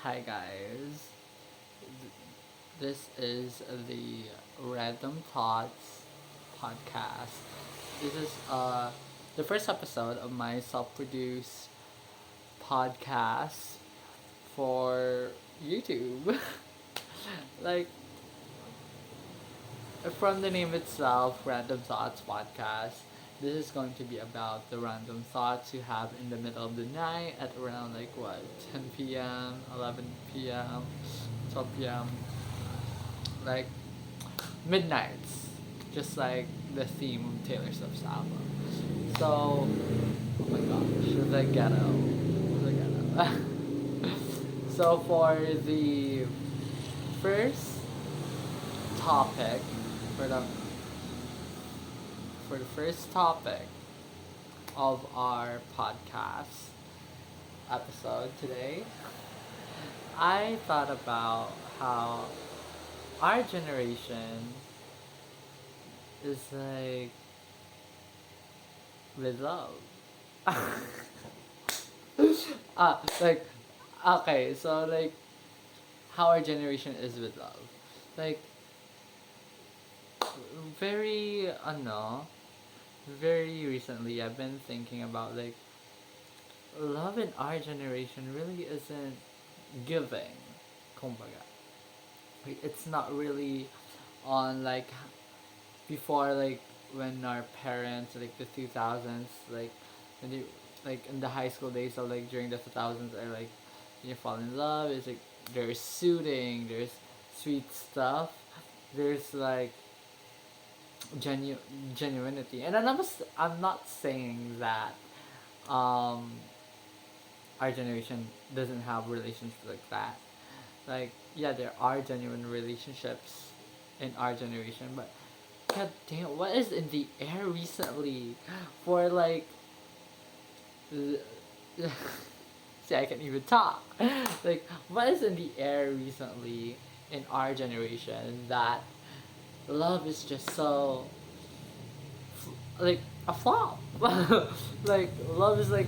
Hi guys, this is the Random Thoughts podcast. This is the first episode of my self-produced podcast for YouTube. like from the name itself, Random Thoughts podcast. This is going to be about the random thoughts you have in the middle of the night at around 10 p.m., 11 p.m., 12 p.m. like midnights, just like the theme of Taylor Swift's album. So, oh my gosh, the ghetto, the ghetto. So for the first topic, for the for the first topic of our podcast episode today, I thought about how our generation is with love. Like okay, so how our generation is with love. Like very very recently I've been thinking about love in our generation really isn't giving. Kumbaga. Like, it's not really on before when our parents the 2000s when you in the high school days or during the 2000s are when you fall in love it's there's soothing, there's sweet stuff, there's genu- genuinity, and I'm not saying that um our generation doesn't have relationships like that. Like yeah, there are genuine relationships in our generation, but god damn, what is in the air recently for th- see, I can't even talk. What is in the air recently in our generation that love is just so a flop. Love is a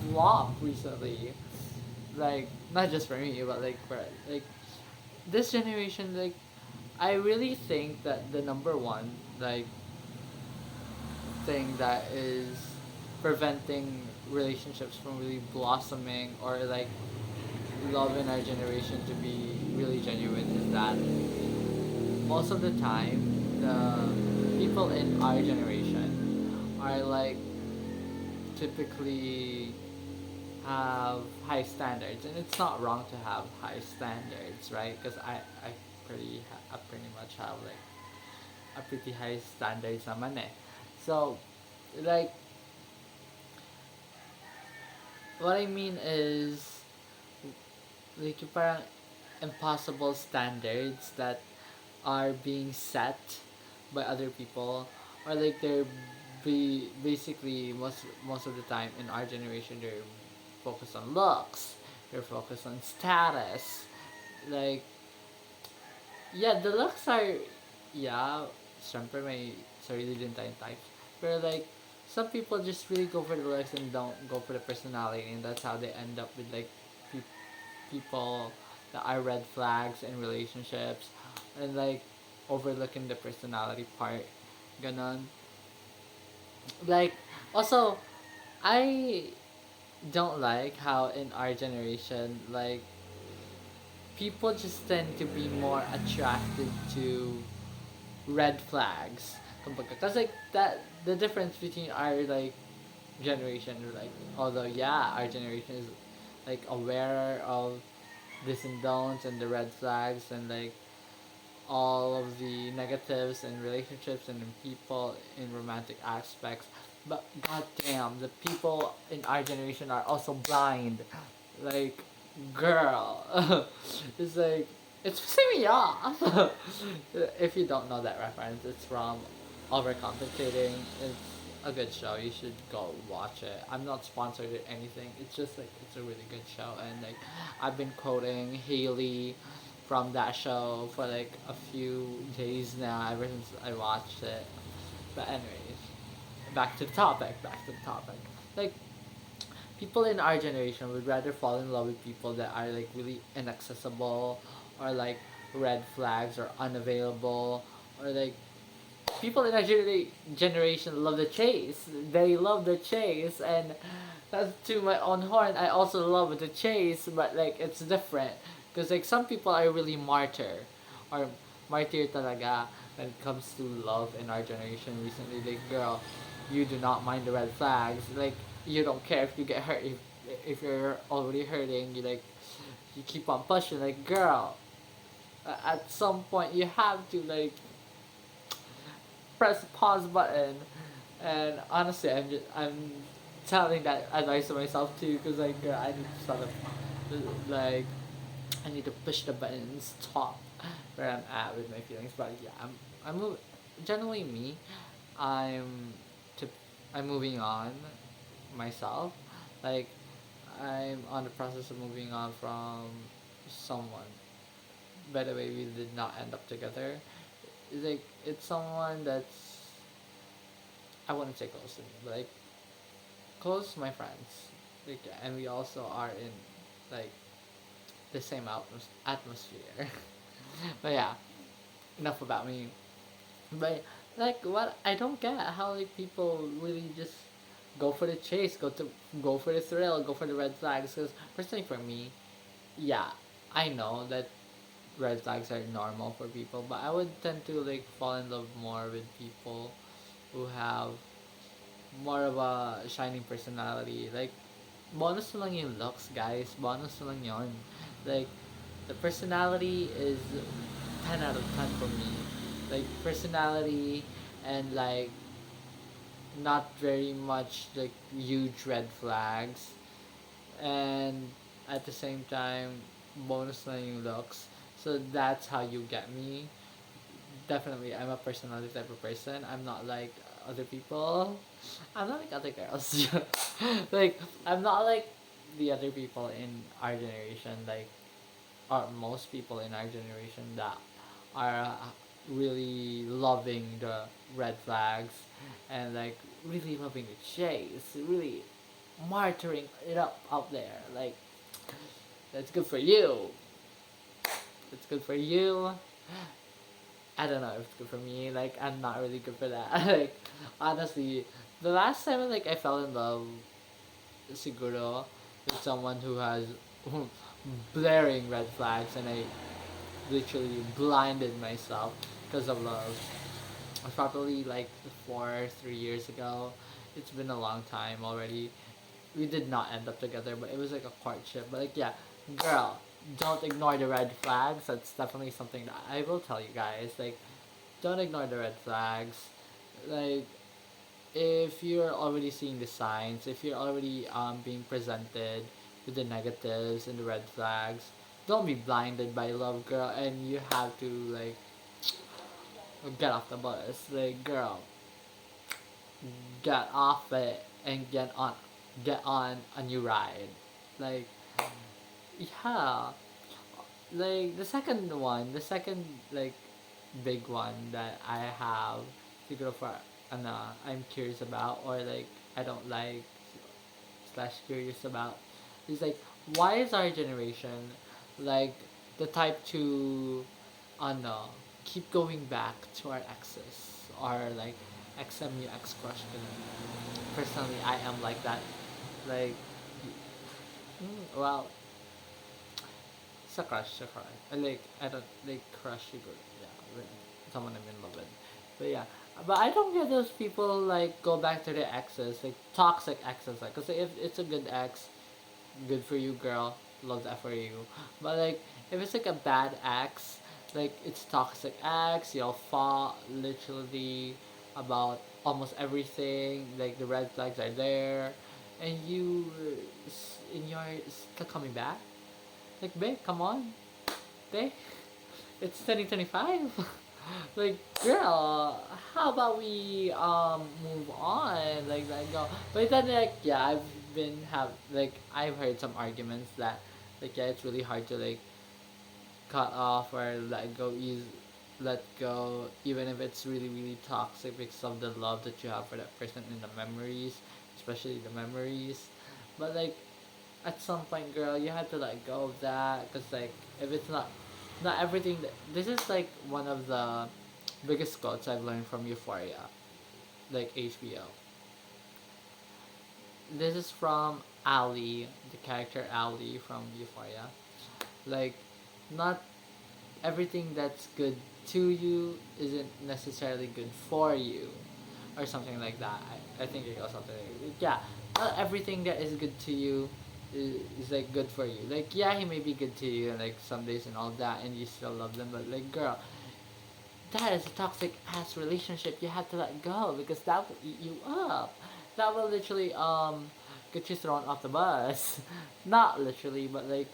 flop recently. Not just for me, but for this generation. I really think that the number one thing that is preventing relationships from really blossoming or love in our generation to be really genuine is that most of the time the people in our generation are typically have high standards, and it's not wrong to have high standards, right? Because I pretty much have a pretty high standards naman eh. So like what I mean is yung parang impossible standards that are being set by other people, or they're basically most of the time in our generation they're focused on looks, they're focused on status. like yeah, the looks are, yeah, syempre may sarili din tayong types, pero some people just really go for the looks and don't go for the personality, and that's how they end up with people that are red flags in relationships, and overlooking the personality part, ganon. Like also, I don't like how in our generation people just tend to be more attracted to red flags. Because that the difference between our generation, although yeah, our generation is aware of this and don'ts and the red flags and all of the negatives in relationships and in people in romantic aspects, but goddamn, the people in our generation are also blind. Like, girl, it's it's pissing me off. If you don't know that reference, it's from Overcompensating. It's a good show. You should go watch it. I'm not sponsored or anything. It's just it's a really good show, and I've been quoting Haley from that show for a few days now, ever since I watched it. But anyways, back to the topic. Back to the topic. Like people in our generation would rather fall in love with people that are like really inaccessible, or like red flags, or unavailable, or like people in our generation love the chase. They love the chase, and that's to my own horn. I also love the chase, but like it's different. Because like some people are really or martyr talaga when it comes to love in our generation recently. Like, girl, you do not mind the red flags. Like, you don't care if you get hurt. If you're already hurting, you keep on pushing. Like, girl, at some point you have to like press the pause button. And honestly, I'm telling that advice to myself too, because like, I need to sort of like I need to push the button and stop where I'm at with my feelings. But yeah, generally me. I'm to I'm moving on myself. Like, I'm on the process of moving on from someone. By the way, we did not end up together. It's someone that's, I wouldn't say close to me, but like close to my friends. Like, and we also are in like the same atmosphere. But yeah, enough about me. But like, what I don't get how like people really just go for the chase, go for the thrill, go for the red flags. Because personally, for me, yeah, I know that red flags are normal for people, but I would tend to like fall in love more with people who have more of a shining personality. Like, bonus na lang yung looks, guys. Bonus na lang yun. Like, the personality is 10 out of 10 for me. Like, personality and like not very much like huge red flags. And at the same time, bonus na yung looks. So that's how you get me. Definitely, I'm a personality type of person. I'm not like other people. I'm not like other girls. Like, I'm not like the other people in our generation. Like, or most people in our generation that are really loving the red flags, and like really loving the chase, really martyring it up out there. Like, that's good for you. It's good for you. I don't know if it's good for me. Like, I'm not really good for that. Like, honestly, the last time like I fell in love, siguro, with someone who has blaring red flags, and I literally blinded myself because of love. It was probably like 3 years ago. It's been a long time already. We did not end up together, but it was like a courtship. But like, yeah, girl, don't ignore the red flags. That's definitely something that I will tell you guys. Like, don't ignore the red flags. Like, if you're already seeing the signs, if you're already being presented with the negatives and the red flags, don't be blinded by love, girl. And you have to like get off the bus. Like, girl, get off it and get on a new ride. Like, yeah, like the second like big one that I have to go for, I'm curious about, or like I don't like slash curious about, is like, why is our generation like the type to, no, keep going back to our exes, or like XMU ex crush. Personally, I am like that. Like, well, it's a crush, it's a crush. I don't like crush you good. Yeah, with someone I'm in love with. But yeah, but I don't get those people like go back to their exes, like toxic exes. Like, cause if it's a good ex, good for you, girl. Love that for you. But like, if it's like a bad ex, like it's toxic ex, you'll fall literally about almost everything. Like, the red flags are there, and and you're still coming back. Like, babe, come on, babe. It's 2025. Like, girl, how about we move on? Like, let go. But then like, yeah, I've heard some arguments that like, yeah, it's really hard to like cut off or let go, even if it's really really toxic, because of the love that you have for that person and the memories, especially the memories. But like at some point, girl, you have to let go of that, because like if it's not everything that, this is like one of the biggest quotes I've learned from Euphoria, like HBO. This is from Ali, the character Ali from Euphoria. Like, not everything that's good to you isn't necessarily good for you, or something like that. I think it goes something like, yeah, not everything that is good to you is like good for you. Like, yeah, he may be good to you like some days and all that, and you still love them, but like, girl, that is a toxic ass relationship. You have to let go, because that will eat you up. That will literally get you thrown off the bus. Not literally, but like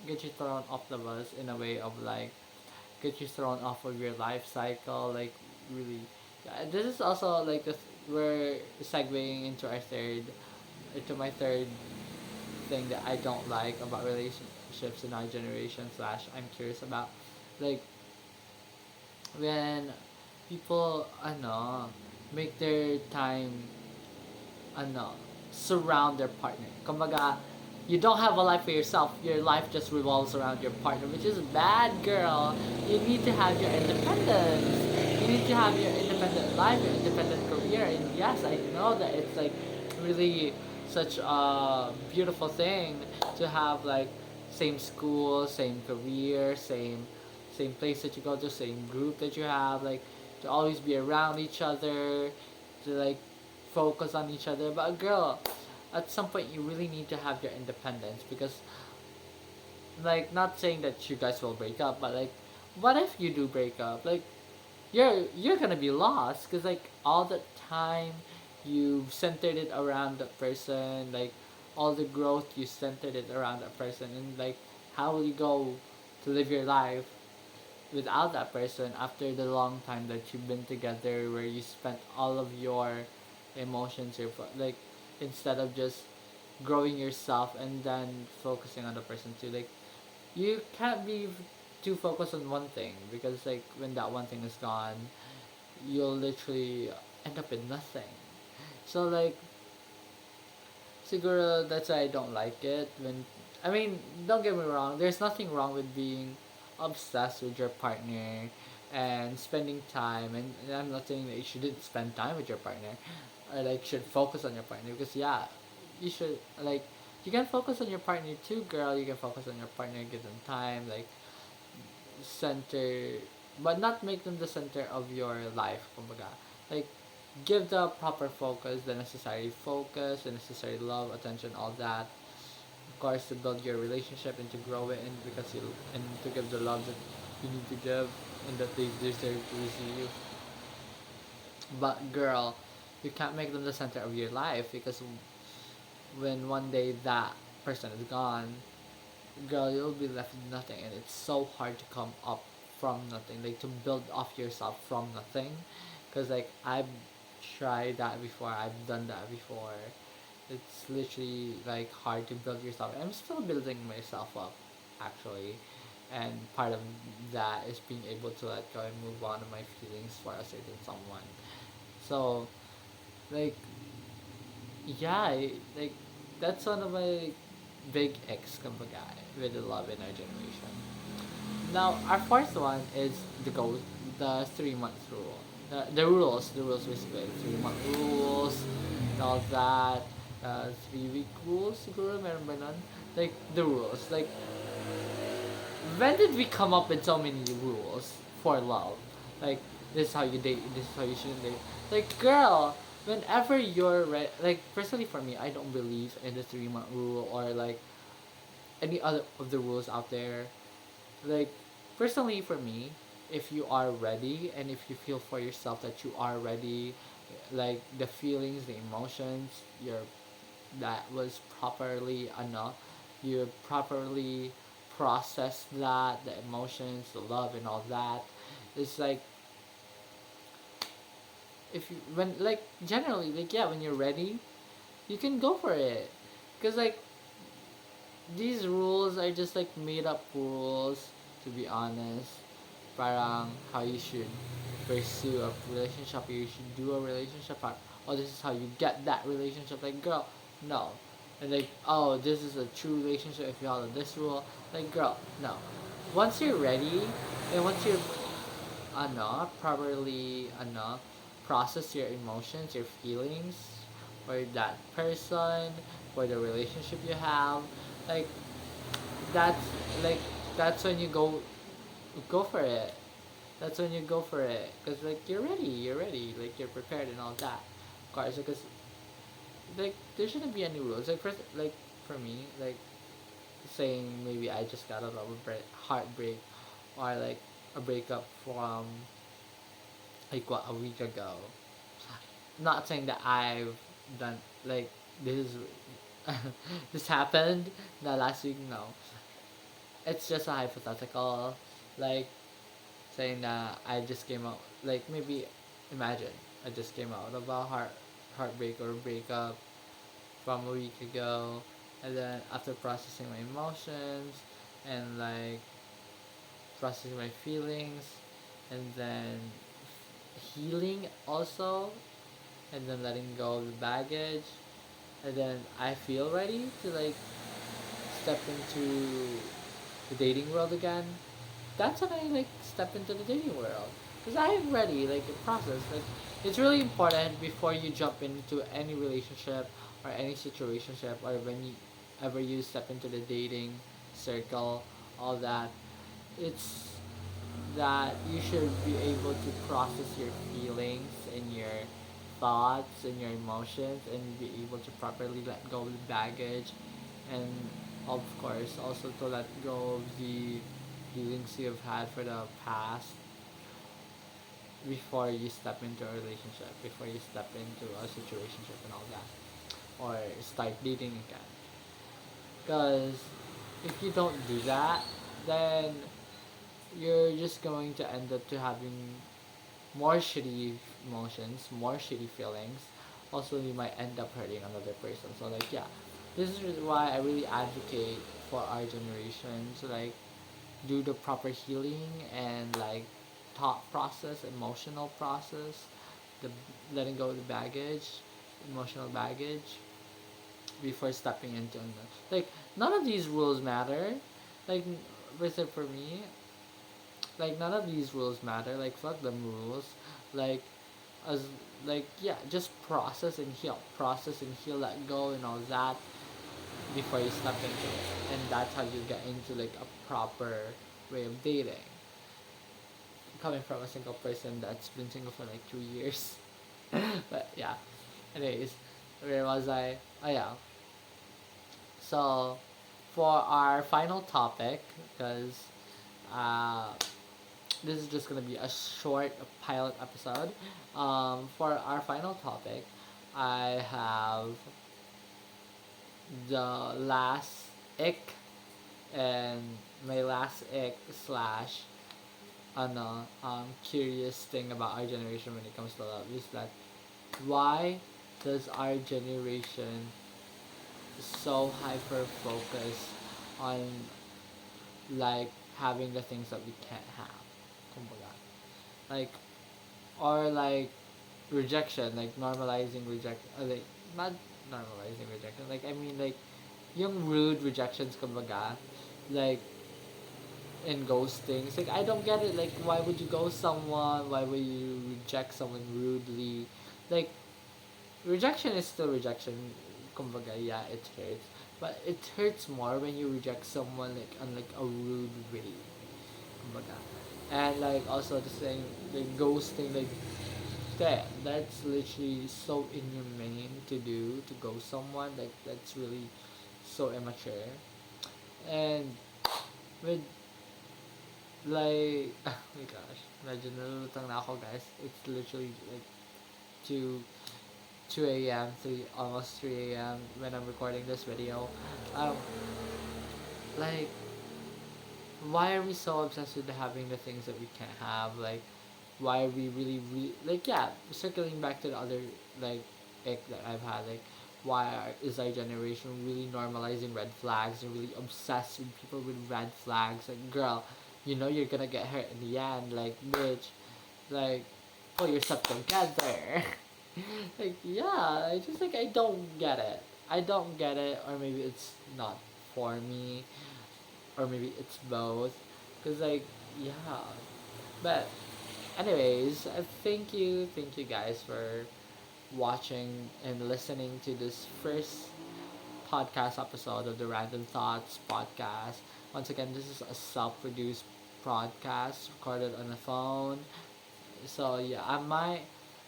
get you thrown off the bus in a way of like get you thrown off of your life cycle. Like, really, yeah, this is also like this. We're segueing into my third thing that I don't like about relationships in our generation. Slash, I'm curious about, like, when people make their time surround their partner. Kumbaga, you don't have a life for yourself. Your life just revolves around your partner, which is bad, girl. You need to have your independence. You need to have your independent life, your independent career. And yes, I know that it's like really such a beautiful thing to have like same school, same career, same place that you go to, same group that you have, like to always be around each other, to like focus on each other. But girl, at some point you really need to have your independence, because like, not saying that you guys will break up, but like, what if you do break up? Like, you're gonna be lost, because like all the time you've centered it around that person, like all the growth you centered it around that person, and like how will you go to live your life without that person after the long time that you've been together, where you spent all of your emotions, like, instead of just growing yourself and then focusing on the person too. Like, you can't be too focused on one thing, because like when that one thing is gone, you'll literally end up in nothing. So like, siguro that's why I don't like it. When, I mean, don't get me wrong, there's nothing wrong with being obsessed with your partner and spending time, and I'm not saying that you shouldn't spend time with your partner, or like should focus on your partner, because yeah, you should, like, you can focus on your partner too, girl. You can focus on your partner, give them time, like center, but not make them the center of your life, kumbaga. Like, give the proper focus, the necessary focus, the necessary love, attention, all that. Of course, to build your relationship and to grow it, and because you, and to give the love that you need to give and that they deserve to receive. But girl, you can't make them the center of your life, because when one day that person is gone, girl, you'll be left with nothing, and it's so hard to come up from nothing, like to build off yourself from nothing. Because like, I've tried that before, I've done that before. It's literally like hard to build yourself. I'm still building myself up, actually, and part of that is being able to let go and move on to my feelings for a certain someone. So like, yeah, like that's one of my big X kumbaga with the love in our generation. Now our fourth one is the 3 month rule. The rules basically, 3 month rules and all that. 3 week rules, siguro meron ba nun? Like the rules, like when did we come up with so many rules for love? Like, this is how you date, this is how you shouldn't date. Like, girl, whenever you're ready, like personally for me, I don't believe in the 3 month rule, or like any other of the rules out there. Like, personally for me, if you are ready and if you feel for yourself that you are ready, like the feelings, the emotions, your that was properly enough, you properly process that, the emotions, the love, and all that. It's like, if you, when like generally, like, yeah, when you're ready, you can go for it, because like these rules are just like made up rules, to be honest. Parang how you should pursue a relationship, you should do a relationship, or oh, this is how you get that relationship. Like, girl, no. and like, oh, this is a true relationship if you follow this rule. Like, girl, no. Once you're ready, and once you're properly enough, process your emotions, your feelings, for that person, for the relationship you have, like that's like that's when you go for it. That's when you go for it, cause like you're ready, like you're prepared and all that. Of course, because like there shouldn't be any rules. Like for me, like saying maybe I just got out of a heartbreak, or like a breakup from like what a week ago. Not saying that I've done like this is this happened the last week. No, it's just a hypothetical. Like saying that I just came out, like maybe imagine I just came out of a heartbreak or breakup from a week ago, and then after processing my emotions and like processing my feelings, and then healing also, and then letting go of the baggage, and then I feel ready to like step into the dating world again. That's when I like step into the dating world, because I'm ready, like a process. Like it's really important before you jump into any relationship or any situationship, or when you ever you step into the dating circle, all that. It's that you should be able to process your feelings and your thoughts and your emotions, and be able to properly let go of the baggage, and of course also to let go of the feelings you've had for the past before you step into a relationship, before you step into a situationship and all that, or start dating again. Because if you don't do that, then you're just going to end up to having more shitty emotions, more shitty feelings. Also, you might end up hurting another person. So, like, yeah, this is why I really advocate for our generation to like do the proper healing and like thought process, emotional process, the letting go of the baggage, emotional baggage before stepping into another. Like, none of these rules matter. Like, for me, like none of these rules matter. Like, fuck them rules. Like, as like yeah, just process and heal, let go and all that before you step into it, and that's how you get into like a proper way of dating. Coming from a single person that's been single for like 2 years. But yeah, anyways, where was I? Oh yeah, so for our final topic, because uh, this is just gonna be a short pilot episode. For our final topic, I have the last ick, and my last ick slash curious thing about our generation when it comes to love is that why does our generation so hyper focus on like having the things that we can't have? Kumbaga. Like, or like rejection, like normalizing rejection, like not normalizing rejection, like I mean like yung rude rejections kumbaga, like in ghosting. It's like I don't get it. Like why would you ghost someone? Why would you reject someone rudely? Like rejection is still rejection. Kumbaga, yeah, it hurts. But it hurts more when you reject someone like on like a rude way. Kumbaga. And like also the saying like ghosting, like that's literally so inhumane to do, to ghost someone. Like that's really so immature. And with like oh my gosh, medyo nalulutang na ako guys. It's literally like 2 2 a.m. 3 almost 3 a.m. when I'm recording this video. Um like why are we so obsessed with having the things that we can't have? Like why are we really like yeah, circling back to the other like ick that I've had, like is our generation really normalizing red flags and really obsessed with people with red flags? Like girl, you know you're gonna get hurt in the end, like bitch, like pull yourself together. Like yeah, I just like I don't get it. I don't get it, or maybe it's not for me, or maybe it's both. Cause like, yeah. But anyways, thank you guys for watching and listening to this first podcast episode of the Random Thoughts podcast. Once again, this is a self-produced podcast recorded on a phone. So yeah, I might,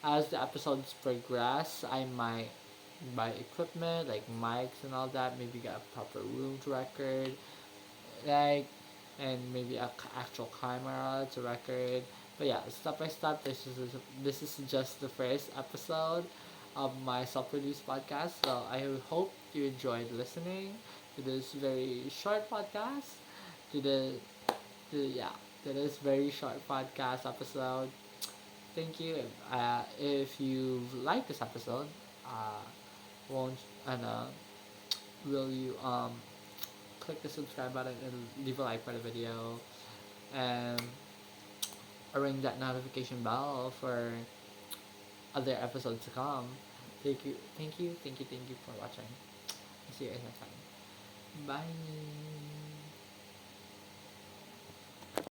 as the episodes progress, I might buy equipment like mics and all that. Maybe get a proper room to record, like, and maybe a actual camera to record. But yeah, step by step. This is just the first episode of my self-produced podcast. So I hope you enjoyed listening to this very short podcast. To the to yeah to this very short podcast episode. Thank you. If you like this episode, uh, won't and will you click the subscribe button and leave a like for the video and ring that notification bell for other episodes to come. Thank you for watching. See you guys next time. Bye.